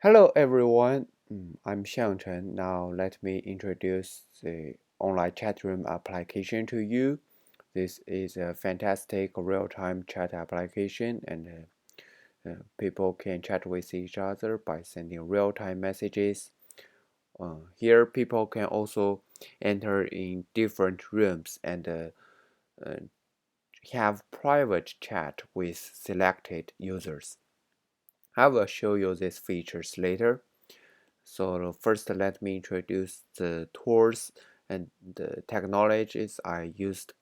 Hello everyone, I'm Xiangchen. Now let me introduce the online chat room application to you. This is a fantastic real-time chat application and people can chat with each other by sending real-time messages. Here people can also enter in different rooms and uh, have private chat with selected users. I will show you these features later. So first, let me introduce the tools and the technologies I used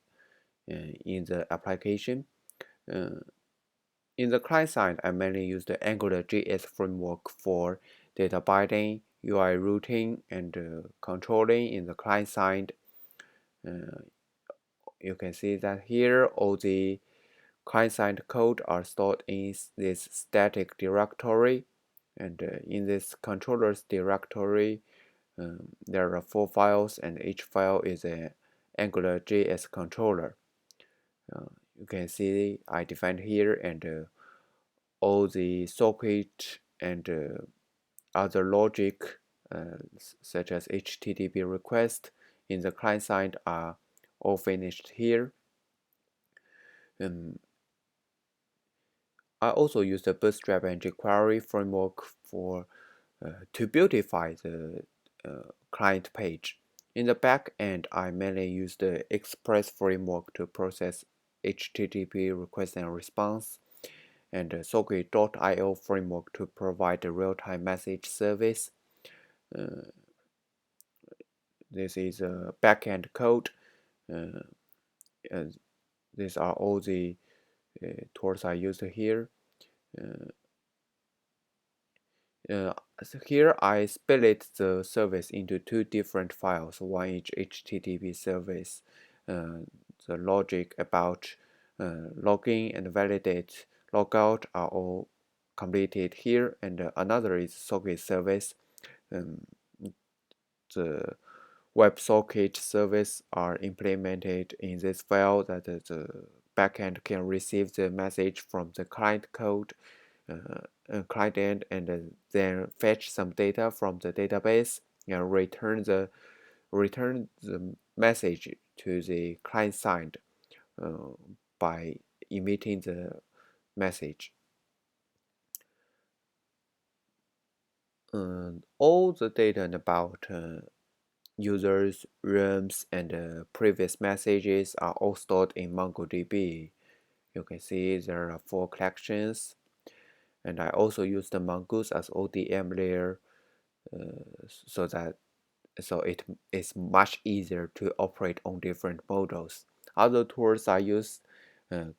in the application. Uh, in the client side, I mainly use the AngularJS framework for data binding, UI routing, and controlling in the client side. Uh, you can see that here all the client side code are stored in this static directory, and in this controllers directory, there are 4 files, and each file is an AngularJS controller. You can see I defined here, and all the socket and other logic, such as HTTP request in the client side, are all finished here. Um, I also use the Bootstrap and jQuery framework for to beautify the client page. In the back end, I mainly use the Express framework to process HTTP request and response, and the Socket.io framework to provide the real-time message service. Uh, this is a backend code. Uh, these are all the tools I used here. Uh, so here I split the service into two different files, one each HTTP service. The logic about login and validate logout are all completed here, and another is socket service. Um, the WebSocket service are implemented in this file that the backend can receive the message from the client code client end, and then fetch some data from the database and return the message to the client side uh, by emitting the message. All the data about users, rooms, and previous messages are all stored in MongoDB. You can see there are 4 collections, and I also use the Mongoose as ODM layer so that it is much easier to operate on different models. Other tools I use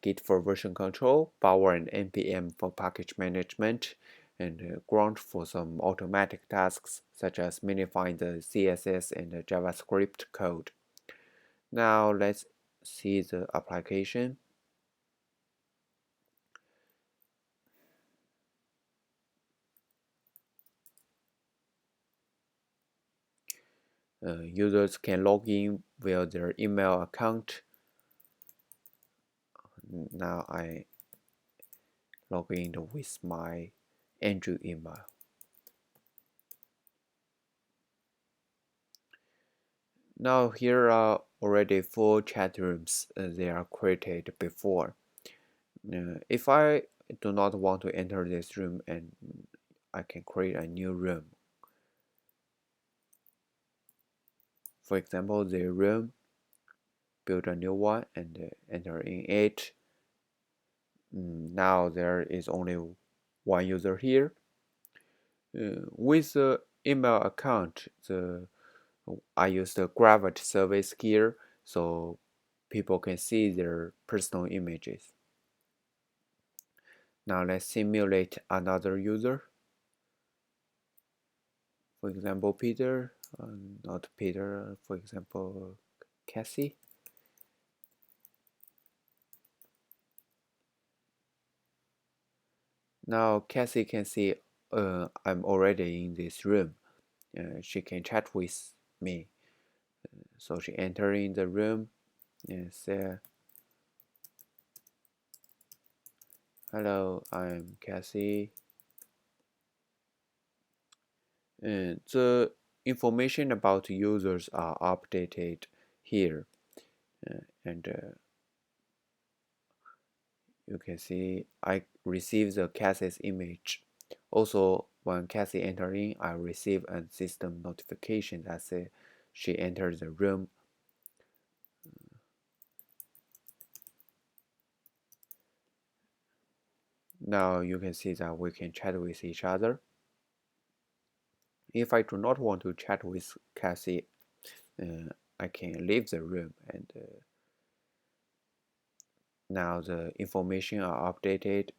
Git for version control, Bower and npm for package management, and Grunt for some automatic tasks such as minifying the CSS and the JavaScript code. Now let's see the application. Users can log in via their email account. Now I log in with my Andrew email. Now here are already 4 chat rooms they are created before. If I do not want to enter this room, and I can create a new room. For example, the room, build a new one and enter in it. Now there is only one user here. With the email account, I use the Gravity service here, so people can see their personal images. Now let's simulate another user. For example, Peter, not Peter, for example, Cassie. Now Cassie can see I'm already in this room. She can chat with me. So she enter in the room and say, "Hello, I'm Cassie." And the information about users are updated here. And you can see I receive the Cassie's image. Also, when Cassie enters in, I receive a system notification that says she entered the room. Now you can see that we can chat with each other. If I do not want to chat with Cassie, I can leave the room, and now the information are updated.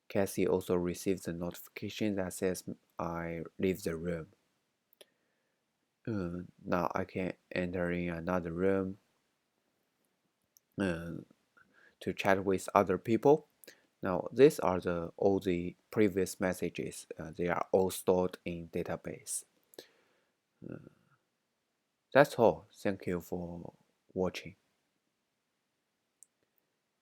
Cassie also receives the notification that says I leave the room. Now I can enter in another room to chat with other people. Now these are all the previous messages. They are all stored in database. That's all. Thank you for watching.